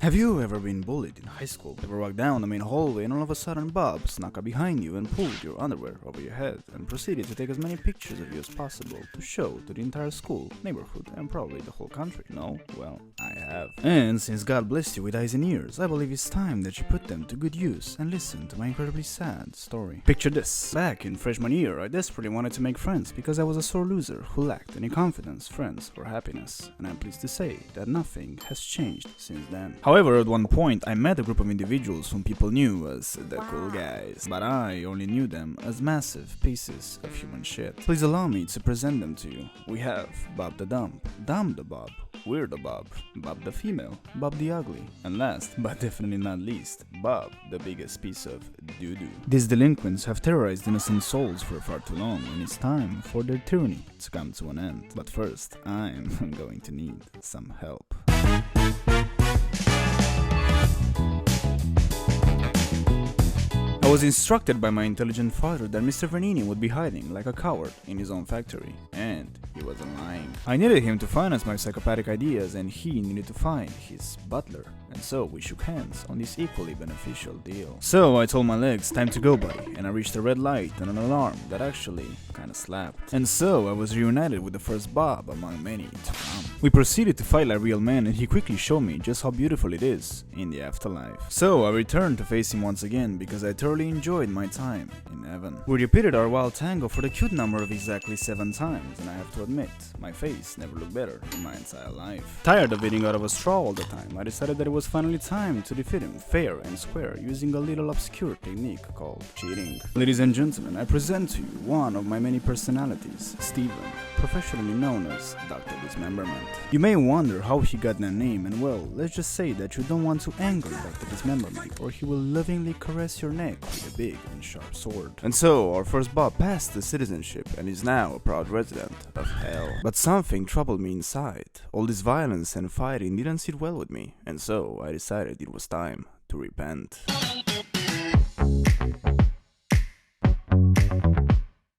Have you ever been bullied in high school? Ever walked down the main hallway and all of a sudden Bob snuck up behind you and pulled your underwear over your head and proceeded to take as many pictures of you as possible to show to the entire school, neighborhood, and probably the whole country? No? Well, I have. And since God blessed you with eyes and ears, I believe it's time that you put them to good use and listen to my incredibly sad story. Picture this. Back in freshman year, I desperately wanted to make friends because I was a sore loser who lacked any confidence, friends, or happiness. And I'm pleased to say that nothing has changed since then. However, at one point, I met a group of individuals whom people knew as the cool guys, but I only knew them as massive pieces of human shit. Please allow me to present them to you. We have Bob the Dumb, Dumb the Bob, Weirdo Bob, Bob the Female, Bob the Ugly, and last, but definitely not least, Bob the biggest piece of doo-doo. These delinquents have terrorized innocent souls for far too long, and it's time for their tyranny to come to an end. But first, I'm going to need some help. I was instructed by my intelligent father that Mr. Vernini would be hiding like a coward in his own factory, and he wasn't lying. I needed him to finance my psychopathic ideas, and he needed to find his butler, and so we shook hands on this equally beneficial deal. So I told my legs, time to go buddy, and I reached a red light and an alarm that actually kinda slapped. And so I was reunited with the first Bob among many to come. We proceeded to fight like real men, and he quickly showed me just how beautiful it is in the afterlife. So I returned to face him once again because I thoroughly enjoyed my time in heaven. We repeated our wild tango for the cute number of exactly 7 times, and I have to admit, my face never looked better in my entire life. Tired of eating out of a straw all the time, I decided that it was finally time to defeat him fair and square using a little obscure technique called cheating. Ladies and gentlemen, I present to you one of my many personalities, Steven, professionally known as Dr. Dismemberment. You may wonder how he got that name, and well, let's just say that you don't want to anger Dr. Dismemberment, or he will lovingly caress your neck with a big and sharp sword. And so, our first Bob passed the citizenship and is now a proud resident of hell. But something troubled me inside. All this violence and fighting didn't sit well with me, and so I decided it was time to repent.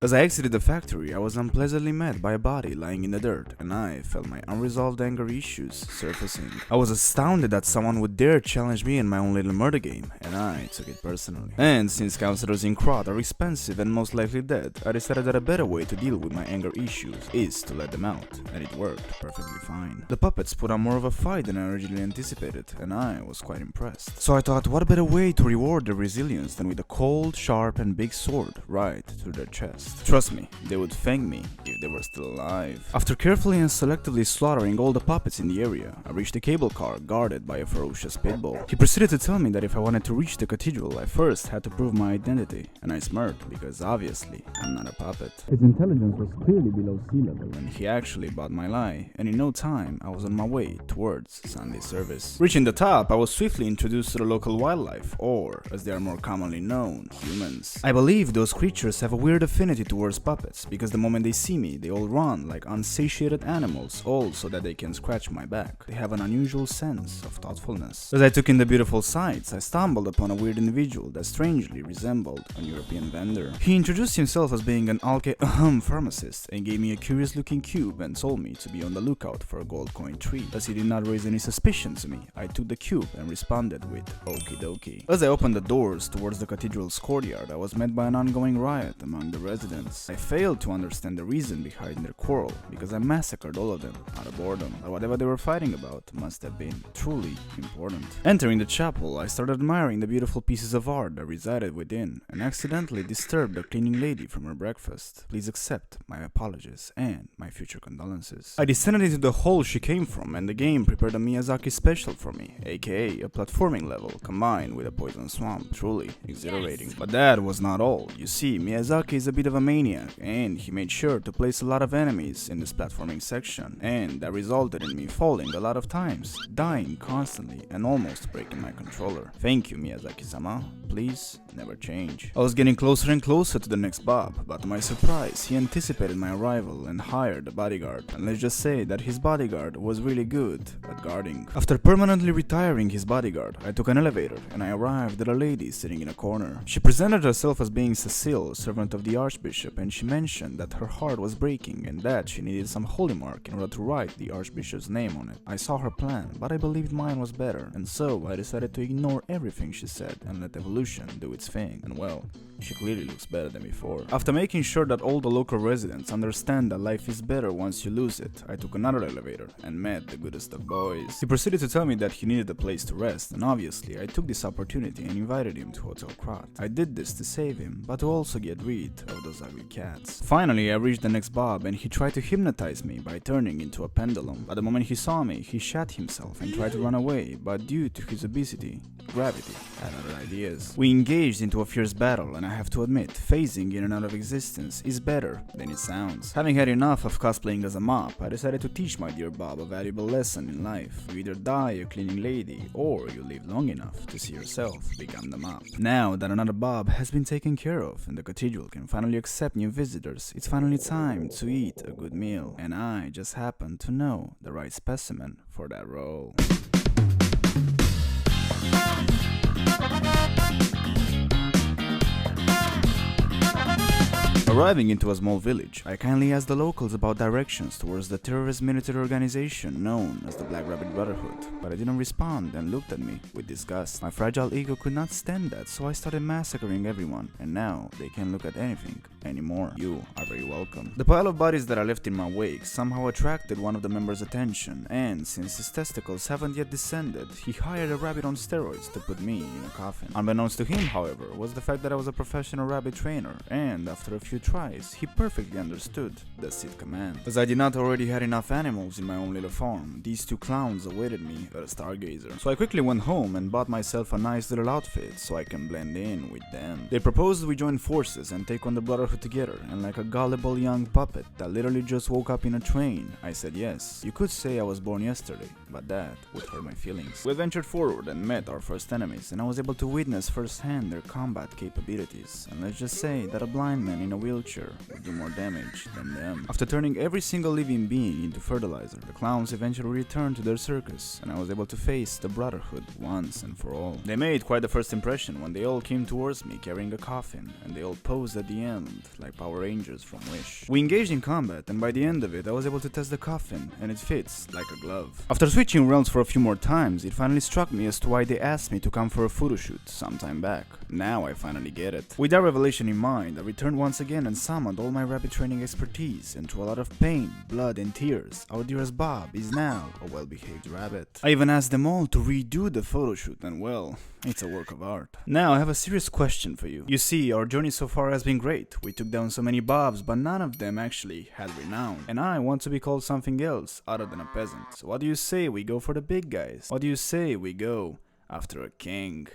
As I exited the factory, I was unpleasantly met by a body lying in the dirt, and I felt my unresolved anger issues surfacing. I was astounded that someone would dare challenge me in my own little murder game, and I took it personally. And since counselors in Crowd are expensive and most likely dead, I decided that a better way to deal with my anger issues is to let them out, and it worked perfectly fine. The puppets put on more of a fight than I originally anticipated, and I was quite impressed. So I thought, what better way to reward their resilience than with a cold, sharp, and big sword right through their chest. Trust me, they would thank me if they were still alive. After carefully and selectively slaughtering all the puppets in the area, I reached a cable car guarded by a ferocious pit bull. He proceeded to tell me that if I wanted to reach the cathedral, I first had to prove my identity, and I smirked because obviously I'm not a puppet. His intelligence was clearly below sea level, and he actually bought my lie, and in no time I was on my way towards Sunday service. Reaching the top, I was swiftly introduced to the local wildlife, or as they are more commonly known, humans. I believe those creatures have a weird affinity towards puppets, because the moment they see me, they all run like unsatiated animals, all so that they can scratch my back. They have an unusual sense of thoughtfulness. As I took in the beautiful sights, I stumbled upon a weird individual that strangely resembled a European vendor. He introduced himself as being an pharmacist and gave me a curious looking cube and told me to be on the lookout for a gold coin tree. As he did not raise any suspicion to me, I took the cube and responded with okie dokie. As I opened the doors towards the cathedral's courtyard, I was met by an ongoing riot among the residents. I failed to understand the reason behind their quarrel, because I massacred all of them out of boredom, but whatever they were fighting about must have been truly important. Entering the chapel, I started admiring the beautiful pieces of art that resided within, and accidentally disturbed the cleaning lady from her breakfast. Please accept my apologies and my future condolences. I descended into the hole she came from, and the game prepared a Miyazaki special for me, aka a platforming level combined with a poison swamp. Truly exhilarating. But that was not all. You see, Miyazaki is a bit of a maniac, and he made sure to place a lot of enemies in this platforming section, and that resulted in me falling a lot of times, dying constantly, and almost breaking my controller. Thank you, Miyazaki-sama. Please never change. I was getting closer and closer to the next Bob, but to my surprise, he anticipated my arrival and hired a bodyguard, and let's just say that his bodyguard was really good at guarding. After permanently retiring his bodyguard, I took an elevator, and I arrived at a lady sitting in a corner. She presented herself as being Cecile, servant of the Archbishop archbishop, and she mentioned that her heart was breaking and that she needed some holy mark in order to write the archbishop's name on it. I saw her plan, but I believed mine was better, and so I decided to ignore everything she said and let evolution do its thing, and well, she clearly looks better than before. After making sure that all the local residents understand that life is better once you lose it, I took another elevator and met the goodest of boys. He proceeded to tell me that he needed a place to rest, and obviously I took this opportunity and invited him to Hotel Krat. I did this to save him, but to also get rid of those ugly cats. Finally, I reached the next bob and he tried to hypnotize me by turning into a pendulum. But the moment he saw me, he shat himself and tried to run away, but due to his obesity, gravity had other ideas. We engaged into a fierce battle, and I have to admit, phasing in and out of existence is better than it sounds. Having had enough of cosplaying as a mop, I decided to teach my dear Bob a valuable lesson in life. You either die a cleaning lady, or you live long enough to see yourself become the mop. Now that another Bob has been taken care of and the cathedral can finally accept new visitors, it's finally time to eat a good meal, and I just happen to know the right specimen for that role. Arriving into a small village, I kindly asked the locals about directions towards the terrorist military organization known as the Black Rabbit Brotherhood, but they didn't respond and looked at me with disgust. My fragile ego could not stand that, so I started massacring everyone, and now they can't look at anything anymore. You are very welcome. The pile of bodies that I left in my wake somehow attracted one of the members' attention, and since his testicles haven't yet descended, he hired a rabbit on steroids to put me in a coffin. Unbeknownst to him, however, was the fact that I was a professional rabbit trainer, and after a few tries, he perfectly understood the Sith command. As I did not already had enough animals in my own little farm, these two clowns awaited me at a stargazer. So I quickly went home and bought myself a nice little outfit so I can blend in with them. They proposed we join forces and take on the Brotherhood together, and like a gullible young puppet that literally just woke up in a train, I said yes. You could say I was born yesterday, but that would hurt my feelings. We ventured forward and met our first enemies, and I was able to witness firsthand their combat capabilities, and let's just say that a blind man in a wheelchair would do more damage than them. After turning every single living being into fertilizer, the clowns eventually returned to their circus, and I was able to face the Brotherhood once and for all. They made quite the first impression when they all came towards me carrying a coffin, and they all posed at the end like Power Rangers from Wish. We engaged in combat, and by the end of it I was able to test the coffin, and it fits like a glove. After switching realms for a few more times, it finally struck me as to why they asked me to come for a photo shoot sometime back. Now I finally get it. With that revelation in mind, I returned once again and summoned all my rabbit training expertise, and through a lot of pain, blood and tears, our dearest Bob is now a well-behaved rabbit. I even asked them all to redo the photo shoot, and well, it's a work of art. Now I have a serious question for you. You see, our journey so far has been great. We took down so many Bobs, but none of them actually had renown, and I want to be called something else other than a peasant. So what do you say we go for the big guys? What do you say we go after a king?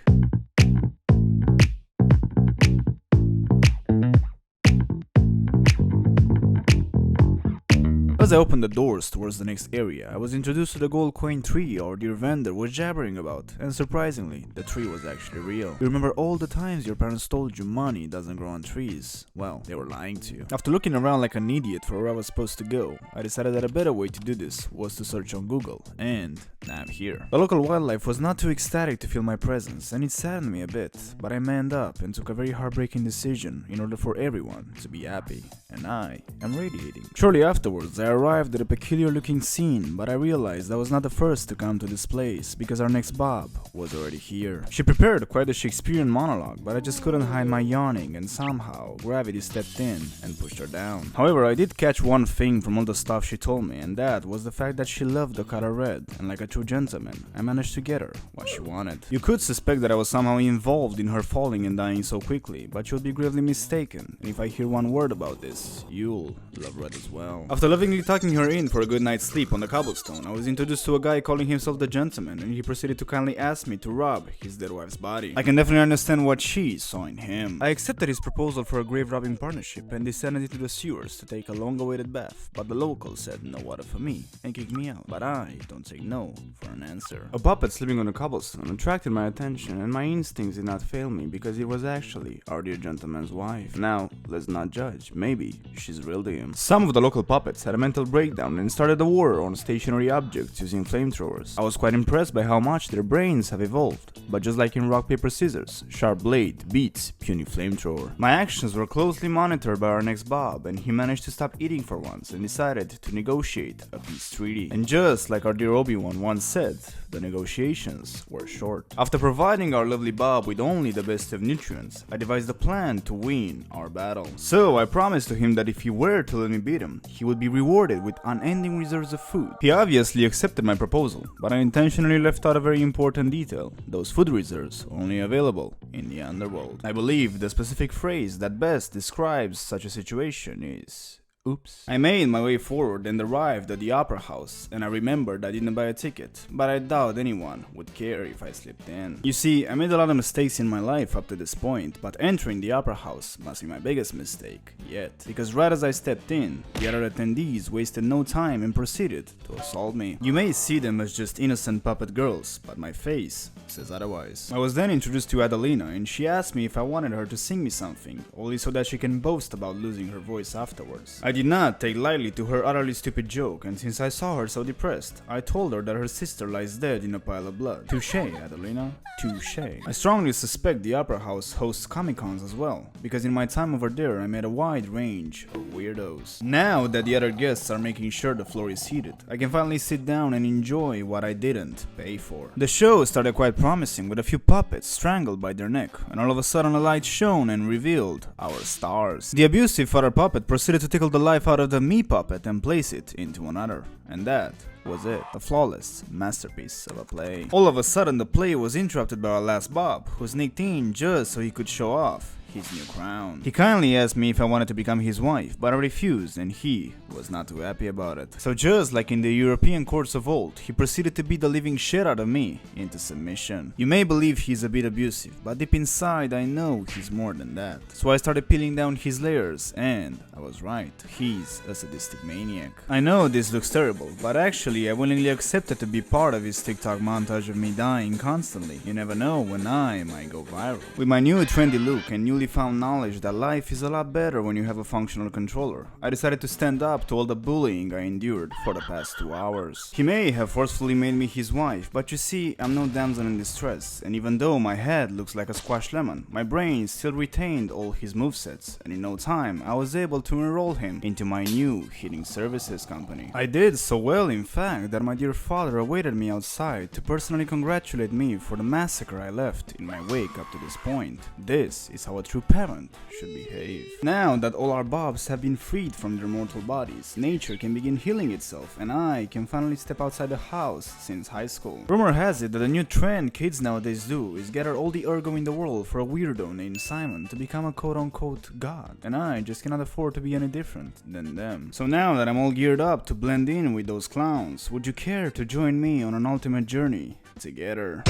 As I opened the doors towards the next area, I was introduced to the gold coin tree our dear vendor was jabbering about, and surprisingly, the tree was actually real. You remember all the times your parents told you money doesn't grow on trees? Well, they were lying to you. After looking around like an idiot for where I was supposed to go, I decided that a better way to do this was to search on Google, and now I'm here. The local wildlife was not too ecstatic to feel my presence, and it saddened me a bit, but I manned up and took a very heartbreaking decision in order for everyone to be happy, and I am radiating. Shortly afterwards, I arrived at a peculiar looking scene, but I realized I was not the first to come to this place because our next Bob was already here. She prepared quite a Shakespearean monologue, but I just couldn't hide my yawning, and somehow gravity stepped in and pushed her down. However, I did catch one thing from all the stuff she told me, and that was the fact that she loved the color red, and like a true gentleman, I managed to get her what she wanted. You could suspect that I was somehow involved in her falling and dying so quickly, but you'll be gravely mistaken, and if I hear one word about this, you'll love red as well. After lovingly tucking her in for a good night's sleep on the cobblestone, I was introduced to a guy calling himself the Gentleman, and he proceeded to kindly ask me to rob his dead wife's body. I can definitely understand what she saw in him. I accepted his proposal for a grave robbing partnership and descended into the sewers to take a long-awaited bath, but the locals said no water for me and kicked me out. But I don't take no for an answer. A puppet sleeping on the cobblestone attracted my attention, and my instincts did not fail me because it was actually our dear gentleman's wife. Now, let's not judge. Maybe she's real to him. Some of the local puppets had a mental breakdown and started a war on stationary objects using flamethrowers. I was quite impressed by how much their brains have evolved. but just like in rock paper scissors, sharp blade beats puny flamethrower. My actions were closely monitored by our next Bob, and he managed to stop eating for once and decided to negotiate a peace treaty. And just like our dear Obi-Wan once said, the negotiations were short. After providing our lovely Bob with only the best of nutrients, I devised a plan to win our battle. So I promised to him that if he were to let me beat him, he would be rewarded with unending reserves of food. He obviously accepted my proposal, but I intentionally left out a very important detail. Those food reserves are only available in the underworld. I believe the specific phrase that best describes such a situation is oops. I made my way forward and arrived at the opera house, and I remembered I didn't buy a ticket, but I doubt anyone would care if I slipped in. You see, I made a lot of mistakes in my life up to this point, but entering the opera house must be my biggest mistake yet, because right as I stepped in, the other attendees wasted no time and proceeded to assault me. You may see them as just innocent puppet girls, but my face says otherwise. I was then introduced to Adelina, and she asked me if I wanted her to sing me something, only so that she can boast about losing her voice afterwards. I did not take lightly to her utterly stupid joke, and since I saw her so depressed, I told her that her sister lies dead in a pile of blood. Touché, Adelina, touché. I strongly suspect the opera house hosts Comic-Cons as well, because in my time over there I met a wide range of weirdos. Now that the other guests are making sure the floor is heated, I can finally sit down and enjoy what I didn't pay for. The show started quite promising with a few puppets strangled by their neck, and all of a sudden a light shone and revealed our stars. The abusive father puppet proceeded to tickle the life out of the me puppet and place it into another, and that was it. A flawless masterpiece of a play. All of a sudden the play was interrupted by our last Bob, who sneaked in just so he could show off his new crown. He kindly asked me if I wanted to become his wife, but I refused, and he was not too happy about it. So just like in the European courts of old, he proceeded to beat the living shit out of me into submission. You may believe he's a bit abusive, but deep inside I know he's more than that. So I started peeling down his layers, and I was right. He's a sadistic maniac. I know this looks terrible, but actually I willingly accepted to be part of his TikTok montage of me dying constantly. You never know when I might go viral. With my new trendy look and newly found knowledge that life is a lot better when you have a functional controller, I decided to stand up to all the bullying I endured for the past 2 hours. He may have forcefully made me his wife, but you see, I'm no damsel in distress, and even though my head looks like a squashed lemon, my brain still retained all his movesets, and in no time I was able to enroll him into my new heating services company. I did so well, in fact, that my dear father awaited me outside to personally congratulate me for the massacre I left in my wake up to this point. This is how a true parent should behave. Now that all our Bobs have been freed from their mortal bodies, nature can begin healing itself, and I can finally step outside the house since high school. Rumor has it that the new trend kids nowadays do is gather all the ergo in the world for a weirdo named Simon to become a quote-unquote god, and I just cannot afford to be any different than them. So now that I'm all geared up to blend in with those clowns, would you care to join me on an ultimate journey together?